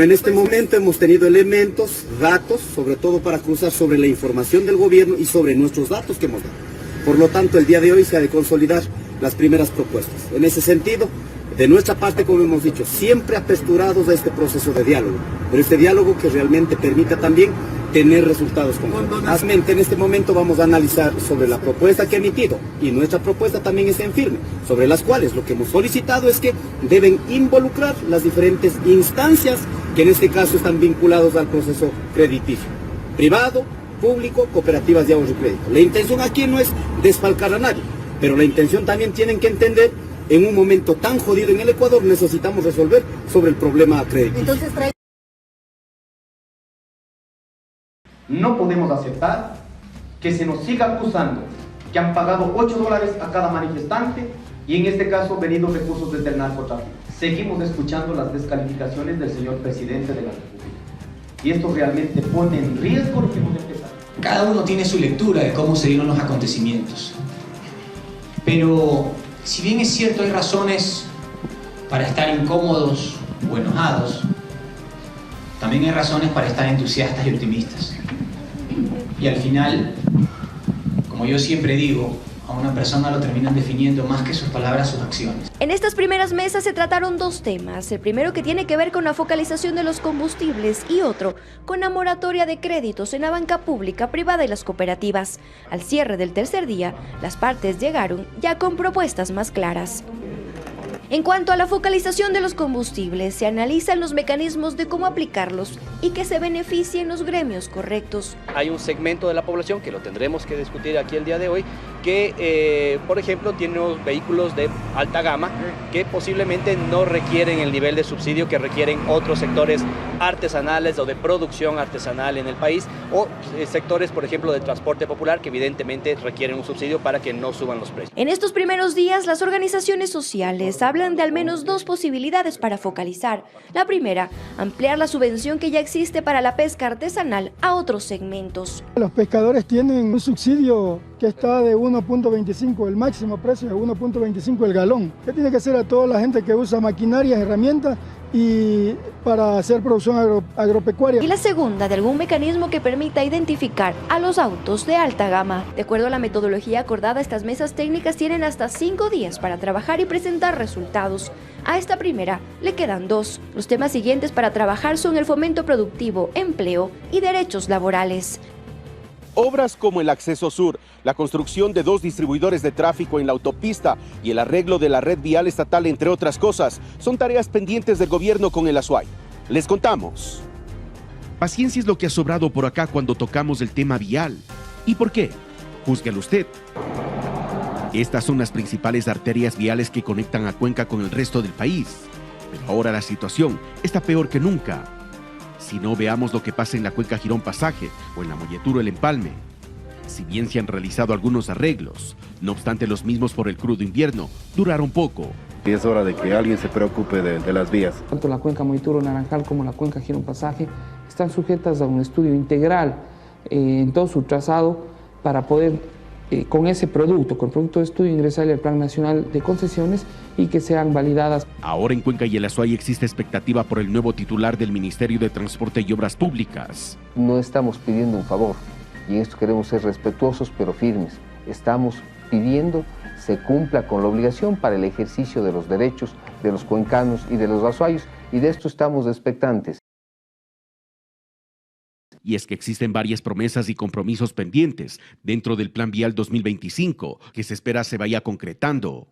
En este momento hemos tenido elementos, datos, sobre todo para cruzar sobre la información del gobierno y sobre nuestros datos que hemos dado. Por lo tanto, el día de hoy se ha de consolidar las primeras propuestas. En ese sentido, de nuestra parte, como hemos dicho, siempre aperturados a este proceso de diálogo, pero este diálogo que realmente permita también tener resultados concretos. En este momento vamos a analizar sobre la propuesta que ha emitido, y nuestra propuesta también está en firme, sobre las cuales lo que hemos solicitado es que deben involucrar las diferentes instancias que en este caso están vinculados al proceso crediticio, privado, público, cooperativas de ahorro y crédito. La intención aquí no es desfalcar a nadie, pero la intención también tienen que entender, en un momento tan jodido en el Ecuador, necesitamos resolver sobre el problema crediticio. No podemos aceptar que se nos siga acusando que han pagado $8 a cada manifestante y en este caso venido recursos desde el narcotráfico. Seguimos escuchando las descalificaciones del señor presidente de la República y esto realmente pone en riesgo lo que hemos empezado. Cada uno tiene su lectura de cómo se dieron los acontecimientos, pero si bien es cierto hay razones para estar incómodos o enojados, también hay razones para estar entusiastas y optimistas. Y al final, como yo siempre digo, a una persona lo terminan definiendo más que sus palabras, sus acciones. En estas primeras mesas se trataron dos temas, el primero que tiene que ver con la focalización de los combustibles y otro con la moratoria de créditos en la banca pública, privada y las cooperativas. Al cierre del tercer día, las partes llegaron ya con propuestas más claras. En cuanto a la focalización de los combustibles, se analizan los mecanismos de cómo aplicarlos y que se beneficien los gremios correctos. Hay un segmento de la población, que lo tendremos que discutir aquí el día de hoy, que por ejemplo tiene unos vehículos de alta gama que posiblemente no requieren el nivel de subsidio que requieren otros sectores artesanales o de producción artesanal en el país, o sectores por ejemplo de transporte popular que evidentemente requieren un subsidio para que no suban los precios. En estos primeros días, las organizaciones sociales hablan de al menos dos posibilidades para focalizar. La primera, ampliar la subvención que ya existe para la pesca artesanal a otros segmentos. Los pescadores tienen un subsidio que está de 1.25, el máximo precio de 1.25 el galón. ¿Qué tiene que hacer a toda la gente que usa maquinarias, herramientas y para hacer producción agropecuaria? Y la segunda, de algún mecanismo que permita identificar a los autos de alta gama. De acuerdo a la metodología acordada, estas mesas técnicas tienen hasta 5 días para trabajar y presentar resultados. A esta primera le quedan 2. Los temas siguientes para trabajar son el fomento productivo, empleo y derechos laborales. Obras como el acceso sur, la construcción de 2 distribuidores de tráfico en la autopista y el arreglo de la red vial estatal, entre otras cosas, son tareas pendientes del gobierno con el Azuay. Les contamos. Paciencia es lo que ha sobrado por acá cuando tocamos el tema vial. ¿Y por qué? Júzguelo usted. Estas son las principales arterias viales que conectan a Cuenca con el resto del país. Pero ahora la situación está peor que nunca. Si no, veamos lo que pasa en la Cuenca Girón Pasaje o en la Molleturo El Empalme. Si bien se han realizado algunos arreglos, no obstante los mismos por el crudo invierno duraron poco. Y es hora de que alguien se preocupe de las vías. Tanto la Cuenca Molleturo Naranjal como la Cuenca Girón Pasaje están sujetas a un estudio integral en todo su trazado para poder con ese producto, con el producto de estudio, ingresarle al Plan Nacional de Concesiones y que sean validadas. Ahora en Cuenca y el Azuay existe expectativa por el nuevo titular del Ministerio de Transporte y Obras Públicas. No estamos pidiendo un favor y en esto queremos ser respetuosos pero firmes. Estamos pidiendo se cumpla con la obligación para el ejercicio de los derechos de los cuencanos y de los azuayos, y de esto estamos expectantes. Y es que existen varias promesas y compromisos pendientes dentro del Plan Vial 2025 que se espera se vaya concretando.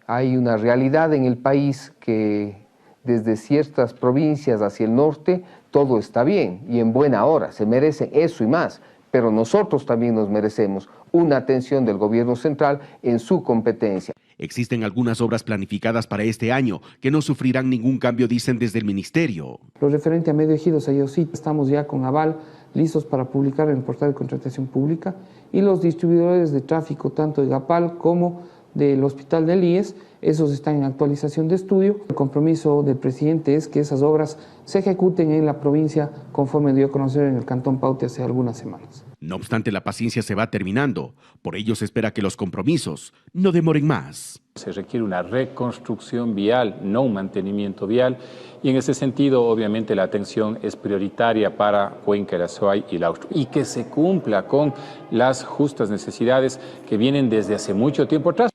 Hay una realidad en el país que desde ciertas provincias hacia el norte todo está bien y en buena hora, se merece eso y más, pero nosotros también nos merecemos una atención del gobierno central en su competencia. Existen algunas obras planificadas para este año que no sufrirán ningún cambio, dicen desde el ministerio. Lo referente a Medio Ejido Sayosí, estamos ya con aval listos para publicar en el portal de contratación pública, y los distribuidores de tráfico tanto de Gapal como del Hospital del IES esos están en actualización de estudio. El compromiso del presidente es que esas obras se ejecuten en la provincia conforme dio a conocer en el Cantón Paute hace algunas semanas. No obstante, la paciencia se va terminando. Por ello se espera que los compromisos no demoren más. Se requiere una reconstrucción vial, no un mantenimiento vial, y en ese sentido, obviamente, la atención es prioritaria para Cuenca, el Azuay y el Austro, y que se cumpla con las justas necesidades que vienen desde hace mucho tiempo atrás.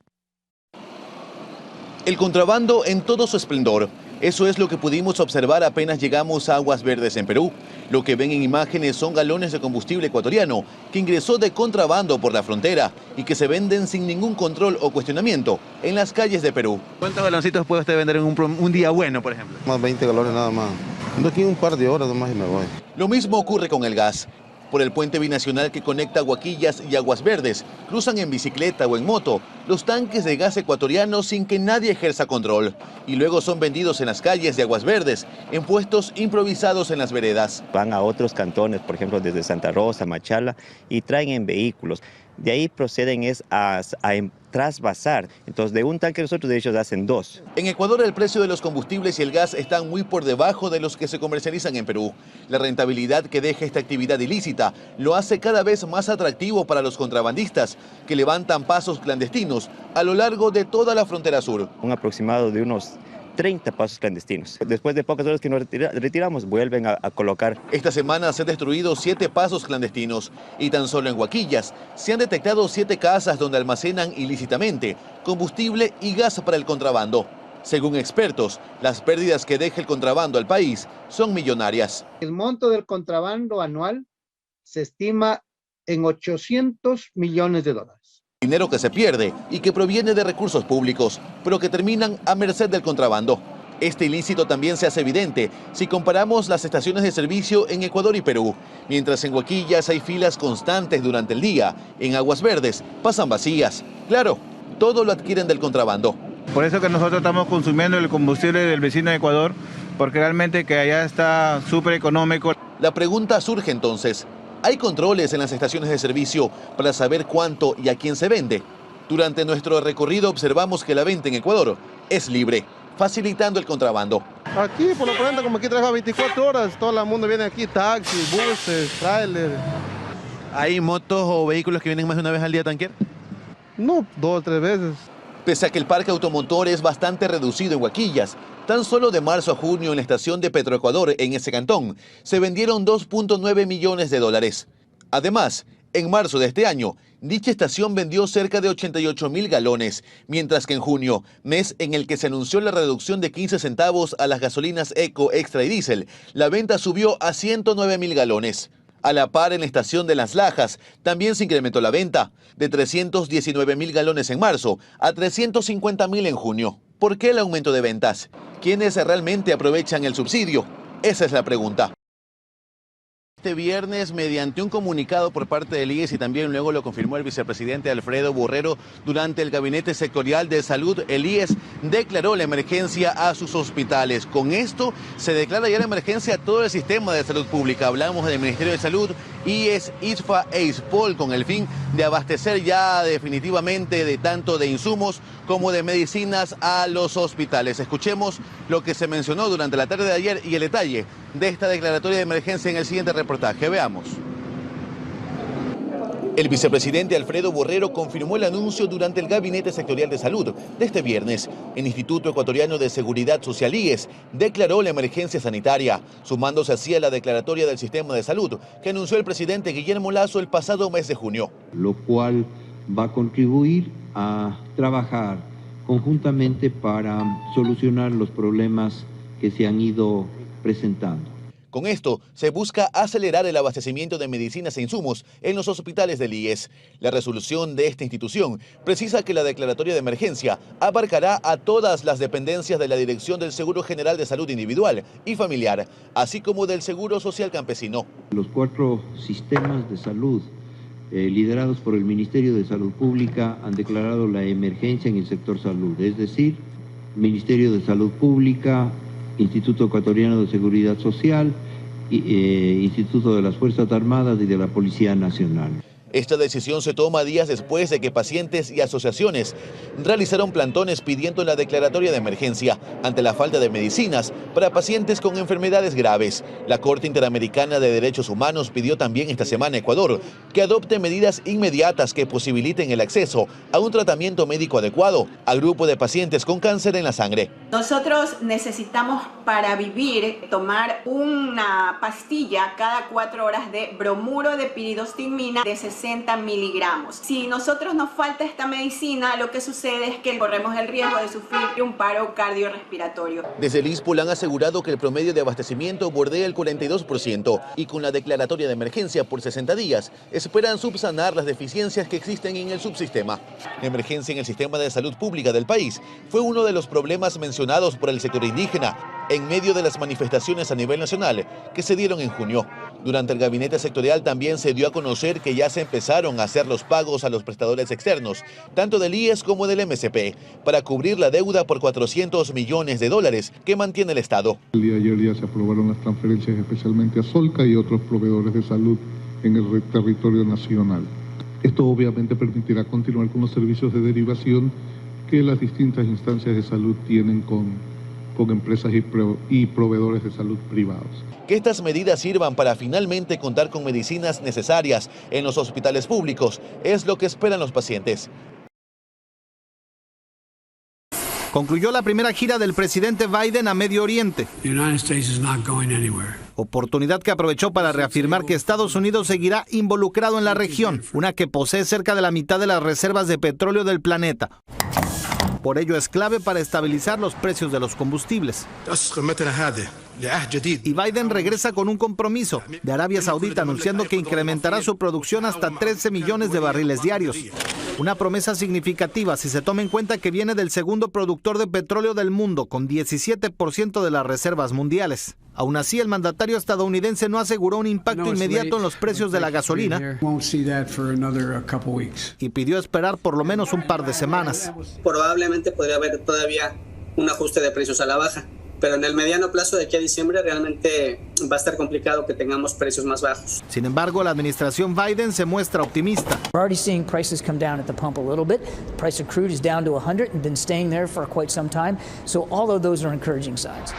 El contrabando en todo su esplendor. Eso es lo que pudimos observar apenas llegamos a Aguas Verdes en Perú. Lo que ven en imágenes son galones de combustible ecuatoriano que ingresó de contrabando por la frontera y que se venden sin ningún control o cuestionamiento en las calles de Perú. ¿Cuántos galoncitos puede usted vender en un día bueno, por ejemplo? Más 20 galones nada más. Ando aquí un par de horas nomás y me voy. Lo mismo ocurre con el gas. Por el puente binacional que conecta Huaquillas y Aguas Verdes, cruzan en bicicleta o en moto los tanques de gas ecuatorianos sin que nadie ejerza control. Y luego son vendidos en las calles de Aguas Verdes, en puestos improvisados en las veredas. Van a otros cantones, por ejemplo, desde Santa Rosa, Machala, y traen en vehículos. De ahí proceden a trasvasar. Entonces, de un tanque nosotros de ellos hacen dos. En Ecuador el precio de los combustibles y el gas están muy por debajo de los que se comercializan en Perú. La rentabilidad que deja esta actividad ilícita lo hace cada vez más atractivo para los contrabandistas que levantan pasos clandestinos a lo largo de toda la frontera sur. Un aproximado de unos 30 pasos clandestinos. Después de pocas horas que nos retiramos, vuelven a colocar. Esta semana se han destruido 7 pasos clandestinos y tan solo en Huaquillas se han detectado 7 casas donde almacenan ilícitamente combustible y gas para el contrabando. Según expertos, las pérdidas que deja el contrabando al país son millonarias. El monto del contrabando anual se estima en $800 millones. Dinero que se pierde y que proviene de recursos públicos, pero que terminan a merced del contrabando. Este ilícito también se hace evidente si comparamos las estaciones de servicio en Ecuador y Perú. Mientras en Huaquillas hay filas constantes durante el día, en Aguas Verdes pasan vacías. Claro, todo lo adquieren del contrabando. Por eso que nosotros estamos consumiendo el combustible del vecino de Ecuador, porque realmente que allá está súper económico. La pregunta surge entonces, ¿hay controles en las estaciones de servicio para saber cuánto y a quién se vende? Durante nuestro recorrido observamos que la venta en Ecuador es libre, facilitando el contrabando. Aquí, por lo pronto, como aquí trabaja 24 horas, todo el mundo viene aquí, taxis, buses, trailers. ¿Hay motos o vehículos que vienen más de una vez al día a tanquear? No, 2 o 3 veces. Pese a que el parque automotor es bastante reducido en Huaquillas, tan solo de marzo a junio en la estación de Petroecuador en ese cantón se vendieron $2.9 millones. Además, en marzo de este año, dicha estación vendió cerca de 88.000 galones, mientras que en junio, mes en el que se anunció la reducción de 15 centavos a las gasolinas Eco, Extra y Diesel, la venta subió a 109.000 galones. A la par, en la estación de Las Lajas también se incrementó la venta, de 319.000 galones en marzo a 350.000 en junio. ¿Por qué el aumento de ventas? ¿Quiénes realmente aprovechan el subsidio? Esa es la pregunta. Este viernes, mediante un comunicado por parte del IES y también luego lo confirmó el vicepresidente Alfredo Borrero durante el Gabinete Sectorial de Salud, el IES declaró la emergencia a sus hospitales. Con esto se declara ya la emergencia a todo el sistema de salud pública. Hablamos del Ministerio de Salud, IES, ISFA e ISPOL con el fin de abastecer ya definitivamente de tanto de insumos como de medicinas a los hospitales. Escuchemos lo que se mencionó durante la tarde de ayer y el detalle de esta declaratoria de emergencia en el siguiente reportaje. Veamos. El vicepresidente Alfredo Borrero confirmó el anuncio durante el Gabinete Sectorial de Salud de este viernes. El Instituto Ecuatoriano de Seguridad Social IES declaró la emergencia sanitaria, sumándose así a la declaratoria del sistema de salud que anunció el presidente Guillermo Lasso el pasado mes de junio. Lo cual va a contribuir a trabajar conjuntamente para solucionar los problemas que se han ido presentando. Con esto se busca acelerar el abastecimiento de medicinas e insumos en los hospitales del IES. La resolución de esta institución precisa que la declaratoria de emergencia abarcará a todas las dependencias de la Dirección del Seguro General de Salud Individual y Familiar, así como del Seguro Social Campesino. Los 4 sistemas de salud liderados por el Ministerio de Salud Pública han declarado la emergencia en el sector salud, es decir, Ministerio de Salud Pública, Instituto Ecuatoriano de Seguridad Social, Instituto de las Fuerzas Armadas y de la Policía Nacional. Esta decisión se toma días después de que pacientes y asociaciones realizaron plantones pidiendo la declaratoria de emergencia ante la falta de medicinas para pacientes con enfermedades graves. La Corte Interamericana de Derechos Humanos pidió también esta semana a Ecuador que adopte medidas inmediatas que posibiliten el acceso a un tratamiento médico adecuado al grupo de pacientes con cáncer en la sangre. Nosotros necesitamos para vivir tomar una pastilla cada 4 horas de bromuro de piridostigmina de 60 miligramos. Si nosotros nos falta esta medicina, lo que sucede es que corremos el riesgo de sufrir un paro cardiorrespiratorio. Desde el ISPOL han asegurado que el promedio de abastecimiento bordea el 42% y con la declaratoria de emergencia por 60 días esperan subsanar las deficiencias que existen en el subsistema. La emergencia en el sistema de salud pública del país fue uno de los problemas mencionados por el sector indígena en medio de las manifestaciones a nivel nacional que se dieron en junio. Durante el gabinete sectorial también se dio a conocer que ya se empezaron a hacer los pagos a los prestadores externos, tanto del IES como del MSP, para cubrir la deuda por $400 millones que mantiene el Estado. El día de ayer ya se aprobaron las transferencias especialmente a Solca y otros proveedores de salud en el territorio nacional. Esto obviamente permitirá continuar con los servicios de derivación que las distintas instancias de salud tienen con empresas y proveedores de salud privados. Que estas medidas sirvan para finalmente contar con medicinas necesarias en los hospitales públicos es lo que esperan los pacientes. Concluyó la primera gira del presidente Biden a Medio Oriente. Oportunidad que aprovechó para reafirmar que Estados Unidos seguirá involucrado en la región, una que posee cerca de la mitad de las reservas de petróleo del planeta. Por ello es clave para estabilizar los precios de los combustibles. Y Biden regresa con un compromiso de Arabia Saudita anunciando que incrementará su producción hasta 13 millones de barriles diarios. Una promesa significativa si se toma en cuenta que viene del segundo productor de petróleo del mundo con 17% de las reservas mundiales. Aún así, el mandatario estadounidense no aseguró un impacto inmediato en los precios de la gasolina y pidió esperar por lo menos un par de semanas. Probablemente podría haber todavía un ajuste de precios a la baja, pero en el mediano plazo de aquí a diciembre realmente va a estar complicado que tengamos precios más bajos. Sin embargo, la administración Biden se muestra optimista. We're already seeing prices come down at the pump a little bit. The price of crude is down to 100 and been staying there for quite some time. So all of those are encouraging signs.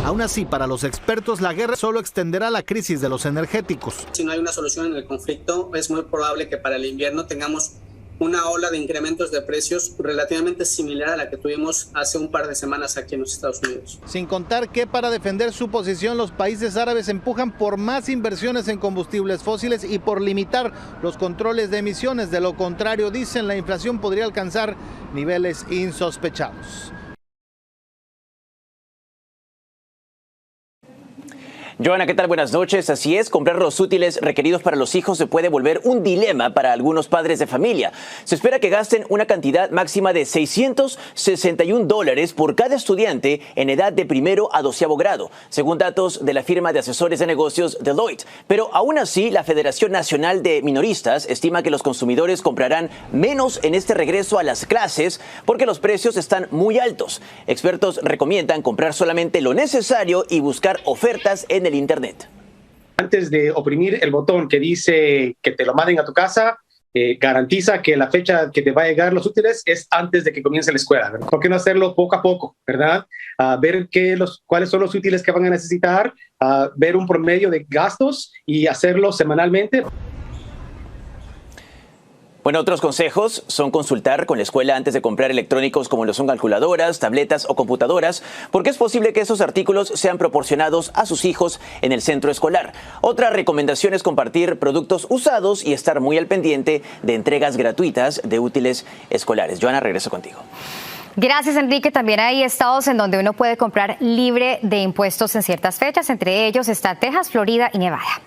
Aún así, para los expertos, la guerra solo extenderá la crisis de los energéticos. Si no hay una solución en el conflicto, es muy probable que para el invierno tengamos una ola de incrementos de precios relativamente similar a la que tuvimos hace un par de semanas aquí en los Estados Unidos. Sin contar que para defender su posición, los países árabes empujan por más inversiones en combustibles fósiles y por limitar los controles de emisiones. De lo contrario, dicen, la inflación podría alcanzar niveles insospechados. Joana, ¿qué tal? Buenas noches. Así es, comprar los útiles requeridos para los hijos se puede volver un dilema para algunos padres de familia. Se espera que gasten una cantidad máxima de $661 por cada estudiante en edad de primero a 12º grado, según datos de la firma de asesores de negocios Deloitte. Pero aún así, la Federación Nacional de Minoristas estima que los consumidores comprarán menos en este regreso a las clases porque los precios están muy altos. Expertos recomiendan comprar solamente lo necesario y buscar ofertas en el Internet. Antes de oprimir el botón que dice que te lo manden a tu casa, garantiza que la fecha que te va a llegar los útiles es antes de que comience la escuela, ¿verdad? ¿Por qué no hacerlo poco a poco, verdad? Ver cuáles son los útiles que van a necesitar, ver un promedio de gastos y hacerlo semanalmente. Bueno, otros consejos son consultar con la escuela antes de comprar electrónicos como lo son calculadoras, tabletas o computadoras, porque es posible que esos artículos sean proporcionados a sus hijos en el centro escolar. Otra recomendación es compartir productos usados y estar muy al pendiente de entregas gratuitas de útiles escolares. Joana, regreso contigo. Gracias, Enrique. También hay estados en donde uno puede comprar libre de impuestos en ciertas fechas. Entre ellos está Texas, Florida y Nevada.